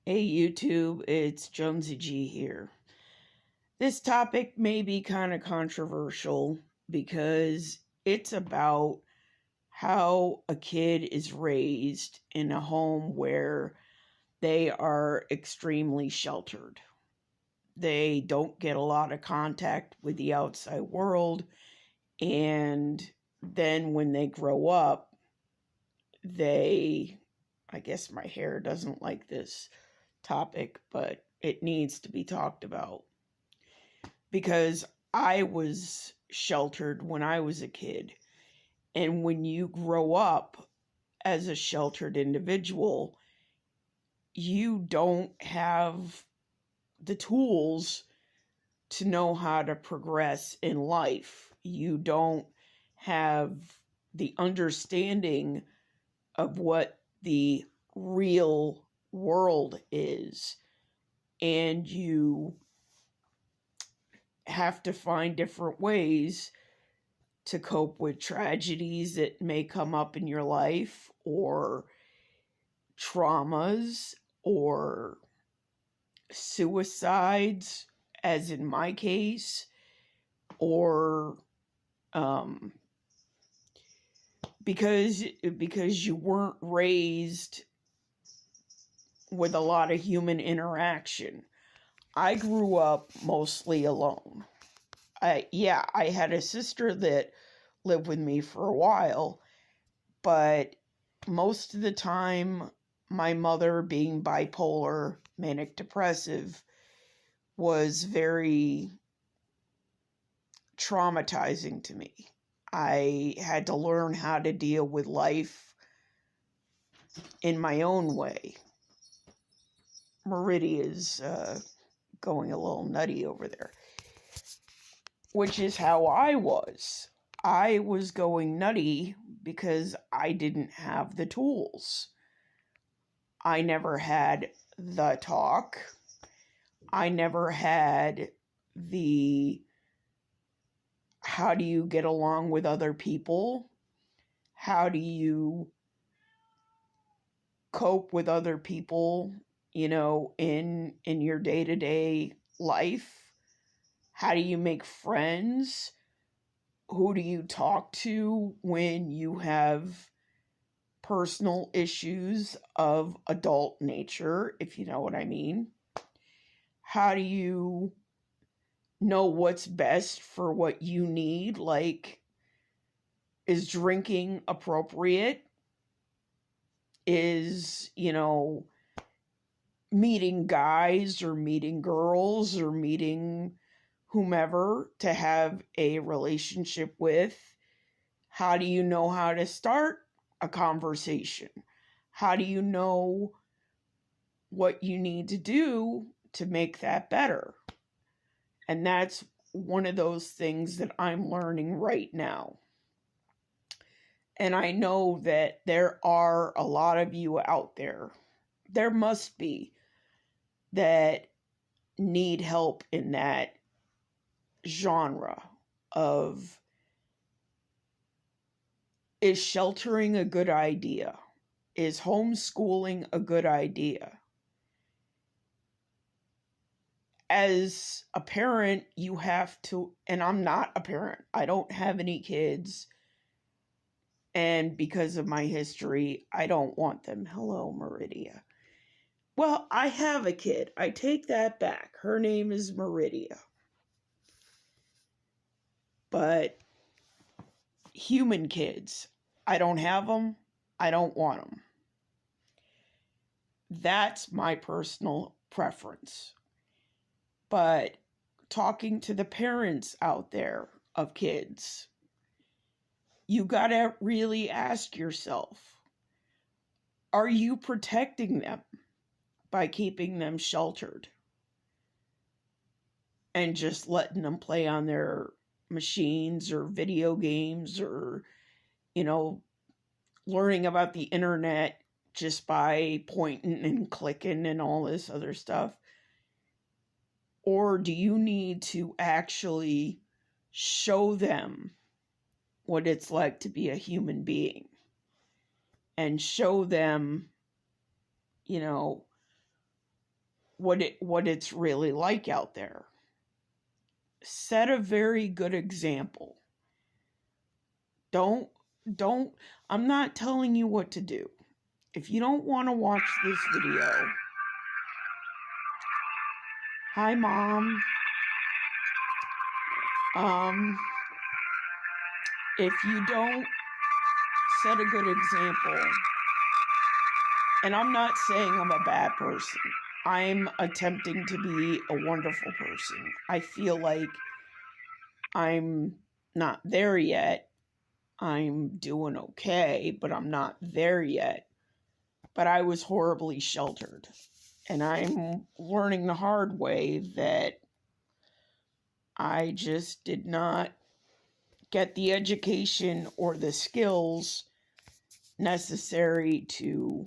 Hey YouTube, it's JonseyG here. This topic may be kind of controversial because it's about how a kid is raised in a home where they are extremely sheltered. They don't get a lot of contact with the outside world, and then when they grow up, I guess my hair doesn't like this topic, but it needs to be talked about because I was sheltered when I was a kid. And when you grow up as a sheltered individual, you don't have the tools to know how to progress in life. You don't have the understanding of what the real world is. And you have to find different ways to cope with tragedies that may come up in your life, or traumas, or suicides, as in my case, or because you weren't raised with a lot of human interaction. I grew up mostly alone. I had a sister that lived with me for a while, but most of the time, my mother, being bipolar, manic depressive, was very traumatizing to me. I had to learn how to deal with life in my own way. Meridia is going a little nutty over there, which is how I was. I was going nutty because I didn't have the tools. I never had the talk. I never had the how do you get along with other people? How do you cope with other people, in your day-to-day life? How do you make friends? Who do you talk to when you have personal issues of adult nature, if you know what I mean? How do you know what's best for what you need? Like, is drinking appropriate? Is, meeting guys or meeting girls or meeting whomever to have a relationship with? How do you know how to start a conversation? How do you know what you need to do to make that better? And that's one of those things that I'm learning right now. And I know that there are a lot of you out there, there must be, that need help in that genre of, is sheltering a good idea? Is homeschooling a good idea? As a parent, you have to, and I'm not a parent, I don't have any kids, and because of my history, I don't want them. Hello, Meridia. Well, I have a kid. I take that back. Her name is Meridia. But human kids, I don't have them. I don't want them. That's my personal preference. But talking to the parents out there of kids, you gotta really ask yourself, are you protecting them by keeping them sheltered and just letting them play on their machines or video games, or, learning about the internet just by pointing and clicking and all this other stuff? Or do you need to actually show them what it's like to be a human being and show them, what it's really like out there. Set a very good example. Don't I'm not telling you what to do. If you don't want to watch this video, hi Mom. If you don't set a good example, and I'm not saying I'm a bad person, I'm attempting to be a wonderful person. I feel like I'm not there yet. I'm doing okay, but I'm not there yet. But I was horribly sheltered. And I'm learning the hard way that I just did not get the education or the skills necessary to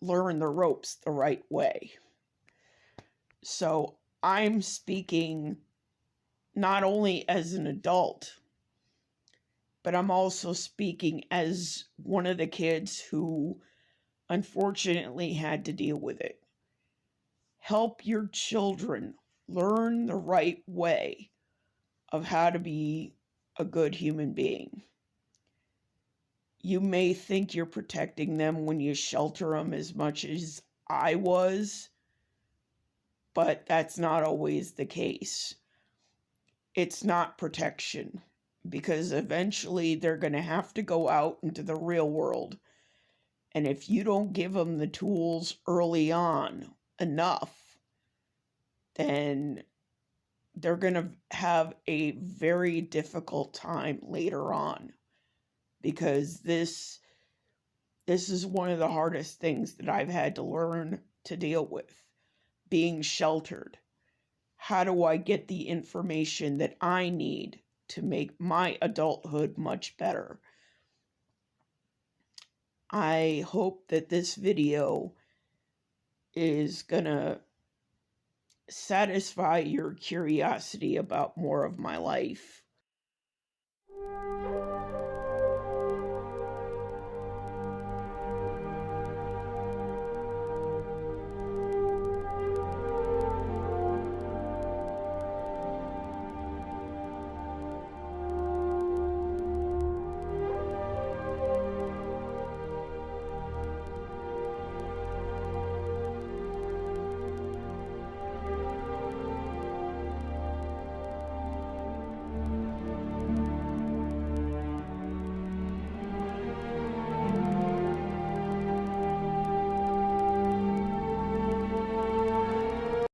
learn the ropes the right way. So I'm speaking not only as an adult, but I'm also speaking as one of the kids who unfortunately had to deal with it. Help your children learn the right way of how to be a good human being. You may think you're protecting them when you shelter them as much as I was, but that's not always the case. It's not protection, because eventually they're going to have to go out into the real world. And if you don't give them the tools early on enough, then they're going to have a very difficult time later on, because this is one of the hardest things that I've had to learn to deal with, being sheltered. How do I get the information that I need to make my adulthood much better? I hope that this video is gonna satisfy your curiosity about more of my life.